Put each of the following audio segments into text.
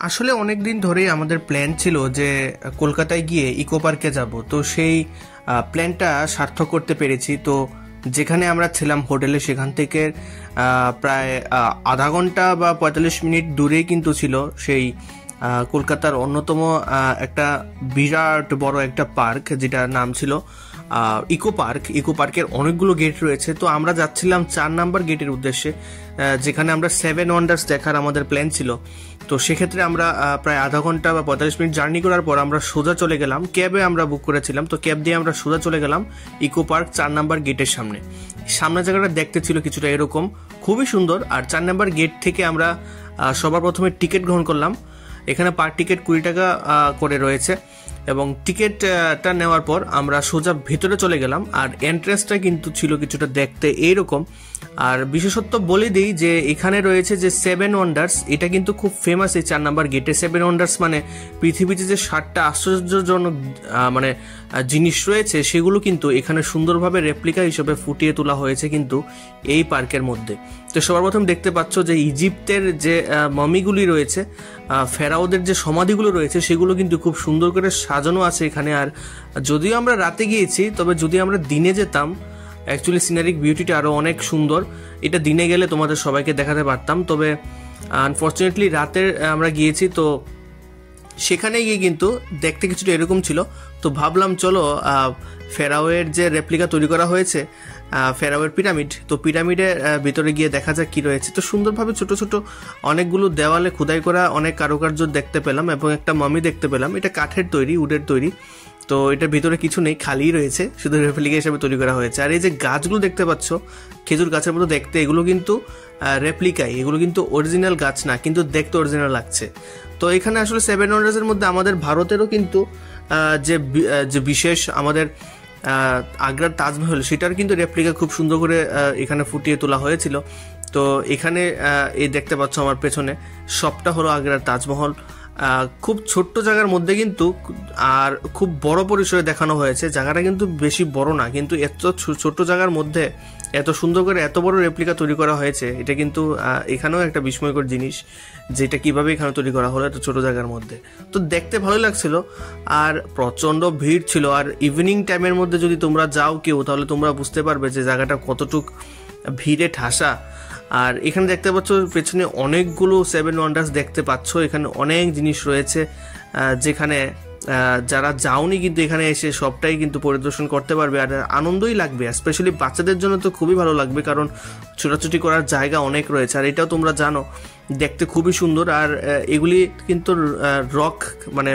আসলে অনেক দিন ধরেই আমাদের প্ল্যান ছিল যে কলকাতায় গিয়ে ইকো পার্কে যাব। তো সেই প্ল্যানটা সার্থক করতে পেরেছি। তো যেখানে আমরা ছিলাম হোটেলে, সেখান থেকে প্রায় আধা ঘন্টা বা ৪৫ মিনিট দূরেই কিন্তু ছিল সেই কলকাতার অন্যতম একটা বিরাট বড় একটা পার্ক, যেটা নাম ছিল ইকো পার্ক। ইকো পার্কের অনেকগুলো গেট রয়েছে। তো আমরা যাচ্ছিলাম ৪ নাম্বার গেটের উদ্দেশ্যে, যেখানে আমরা 7 ওয়ান্ডার্স দেখার আমাদের প্ল্যান ছিল। তো সেক্ষেত্রে আমরা প্রায় আধা ঘন্টা বা ৪৫ মিনিট জার্নি করার পর আমরা সোজা চলে গেলাম, ক্যাবে আমরা বুক করেছিলাম, তো ক্যাব দিয়ে আমরা সোজা চলে গেলাম ইকো পার্ক ৪ নাম্বার গেটের সামনে। সামনের জায়গাটা দেখতে ছিল কিছুটা এরকম, খুবই সুন্দর। আর ৪ নাম্বার গেট থেকে আমরা সবার প্রথমে টিকিট গ্রহণ করলাম। এখানে পার টিকিট ২০ টাকা করে রয়েছে, এবং টিকিটটা নেওয়ার পর আমরা সোজা ভেতরে চলে গেলাম। আর এন্ট্রেন্সটা কিন্তু ছিল কিছুটা দেখতে এইরকম। আর বিশেষত্ব বলে দিই যে এখানে রয়েছে যে 7 ওয়ান্ডার্স, এটা কিন্তু খুব ফেমাস এই ৪ নাম্বার গেটে। 7 ওয়ান্ডার্স মানে পৃথিবীতে যে ৭টা আশ্চর্যজনক মানে জিনিস রয়েছে, সেগুলো কিন্তু এখানে সুন্দরভাবে রেপ্লিকা হিসেবে ফুটিয়ে তোলা হয়েছে কিন্তু এই পার্কের মধ্যে। তো সবার প্রথম দেখতে পাচ্ছ যে ইজিপ্টের যে মমিগুলি রয়েছে, ফেরাওদের যে সমাধিগুলো রয়েছে, সেগুলো কিন্তু খুব সুন্দর করে সাজানো আছে এখানে। আর যদিও আমরা রাতে গিয়েছি, তবে যদি আমরা দিনে যেতাম, অ্যাকচুয়ালি সিনারিক বিউটিটা আরও অনেক সুন্দর। এটা দিনে গেলে তোমাদের সবাইকে দেখাতে পারতাম, তবে আনফর্চুনেটলি রাতে আমরা গিয়েছি। তো সেখানে গিয়ে কিন্তু দেখতে কিছুটা এরকম ছিল। তো ভাবলাম চলো ফেরাওয়ের যে রেপ্লিকা তৈরি করা হয়েছে, ফেরাওয়ের পিরামিড, তো পিরামিডের ভিতরে গিয়ে দেখা যাক কি রয়েছে। তো সুন্দরভাবে ছোট ছোট অনেকগুলো দেওয়ালে খোদাই করা অনেক কারুকার্য দেখতে পেলাম, এবং একটা মামি দেখতে পেলাম। এটা কাঠের তৈরি, উডের তৈরি। তো এটার ভিতরে কিছু নেই, খালি রয়েছে, শুধু রেপ্লিকা হিসেবে তৈরি করা হয়েছে। আর এই যে গাছগুলো দেখতে পাচ্ছ, খেজুর গাছের মতো দেখতে, এগুলো কিন্তু রেপ্লিকাই, এগুলো কিন্তু অরিজিনাল গাছ না, কিন্তু দেখতে অরিজিনাল লাগছে। তো এখানে আসলে 7 ওয়ান্ডার্সের মধ্যে আমাদের ভারতেরও কিন্তু যে বিশেষ আমাদের আগ্রার তাজমহল, সেটার কিন্তু রেপ্লিকা খুব সুন্দর করে এখানে ফুটিয়ে তোলা হয়েছিল। তো এখানে এই দেখতে পাচ্ছ আমার পেছনে, সবটা হলো আগ্রার তাজমহল। খুব ছোট্ট জায়গার মধ্যে কিন্তু, আর খুব বড় পরিসরে দেখানো হয়েছে। জায়গাটা কিন্তু বেশি বড় না, কিন্তু এত ছোট্ট জায়গার মধ্যে এত সুন্দর করে এত বড় রেপ্লিকা তৈরি করা হয়েছে। এটা কিন্তু এখানেও একটা বিস্ময়কর জিনিস, যেটা কিভাবে এখানে তৈরি করা হলো এত ছোট জায়গার মধ্যে। তো দেখতে ভালোই লাগছিল, আর প্রচণ্ড ভিড় ছিল। আর ইভিনিং টাইমের মধ্যে যদি তোমরা যাও কেউ, তাহলে তোমরা বুঝতে পারবে যে জায়গাটা কতটুক ভিড়ে ঠাসা। আর এখানে দেখতে পাচ্ছ পেছনে অনেকগুলো 7 ওয়ান্ডার্স দেখতে পাচ্ছ। এখানে অনেক জিনিস রয়েছে, যেখানে যারা যাওনি কিন্তু এখানে এসে সবটাই কিন্তু পরিদর্শন করতে পারবে। আর আনন্দই লাগবে, স্পেশালি বাচ্চাদের জন্য তো খুবই ভালো লাগবে, কারণ ছোটাছুটি করার জায়গা অনেক রয়েছে। আর এটাও তোমরা জানো, দেখতে খুবই সুন্দর। আর এগুলি কিন্তু রক মানে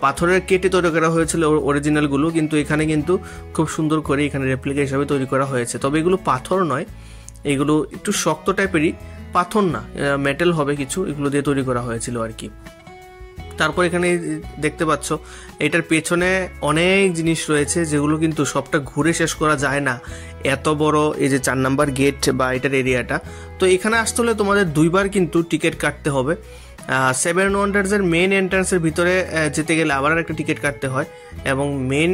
পাথরের কেটে তৈরি করা হয়েছিল অরিজিনালগুলো, কিন্তু এখানে কিন্তু খুব সুন্দর করে এখানে রেপ্লিকা হিসাবে তৈরি করা হয়েছে। তবে এগুলো পাথর নয়, এগুলো একটু শক্ত টাইপেরই, পাথর না, মেটাল হবে কিছু, এগুলো দিয়ে তৈরি করা হয়েছিল আর কি। তারপর এখানে দেখতে পাচ্ছ এটার পেছনে অনেক জিনিস রয়েছে, যেগুলো কিন্তু সবটা ঘুরে শেষ করা যায় না, এত বড় এই যে ৪ নাম্বার গেট বা এটার এরিয়াটা। তো এখানে আসতে হলে তোমাদের 2বার কিন্তু টিকিট কাটতে হবে। 7 ওয়ান্ডার্সের মেন এন্ট্রান্সের ভিতরে যেতে গেলে আবার একটা টিকিট কাটতে হয়, এবং মেন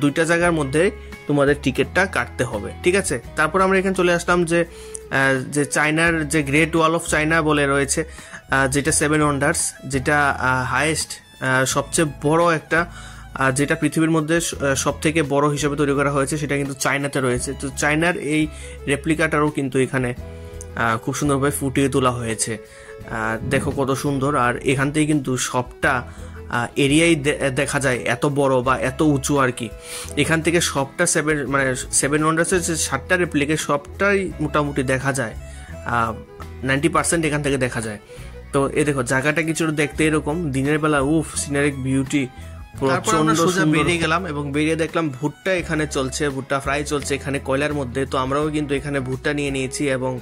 2টা জায়গার মধ্যে তোমাদের টিকিটটা কাটতে হবে, ঠিক আছে। তারপর আমরা এখানে চলে আসলাম যে চায়নার যে গ্রেট ওয়াল অফ চায়না বলে রয়েছে, যেটা 7 ওয়ান্ডার্স, যেটা হাইয়েস্ট সবচেয়ে বড় একটা, যেটা পৃথিবীর মধ্যে সব থেকে বড় হিসেবে তৈরি করা হয়েছে, সেটা কিন্তু চায়নাতে রয়েছে। তো চায়নার এই রেপ্লিকাটারও কিন্তু এখানে খুব সুন্দরভাবে ফুটিয়ে তোলা হয়েছে। দেখো কত সুন্দর। আর এখান থেকে কিন্তু সবটা এরিয়াই দেখা যায়, এত বড় বা এত উঁচু আর কি। এখান থেকে সবটা 7 ওয়ান্ডার্সের যে 7টা রেপ্লিকা, সবটাই মোটামুটি দেখা যায়, 90% এখান থেকে দেখা যায়। তো দেখো জায়গাটা কিছু দেখতে এরকম, দিনের বেলা সিনারিক বিউটি প্রচন্ড সুন্দর। বেরিয়ে গেলাম এবং বেরিয়ে দেখলাম ভুট্টা এখানে চলছে, ভুট্টা ফ্রাই চলছে এখানে কয়লার মধ্যে। তো আমরাও কিন্তু এখানে ভুট্টা নিয়ে নিয়েছি, এবং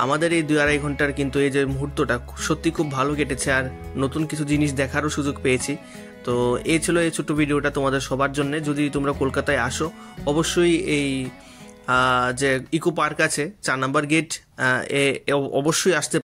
আমাদের এই 2-2.5 ঘন্টার কিন্তু এই যে মুহূর্তটা সত্যি খুব ভালো কেটেছে। আর নতুন কিছু জিনিস দেখারও সুযোগ পেয়েছি। তো এই ছিল এই ছোট্ট ভিডিওটা তোমাদের সবার জন্য। যদি তোমরা কলকাতায় আসো, অবশ্যই এই যে ইকো পার্ক আছে 4 নাম্বার গেট, অবশ্যই আসতে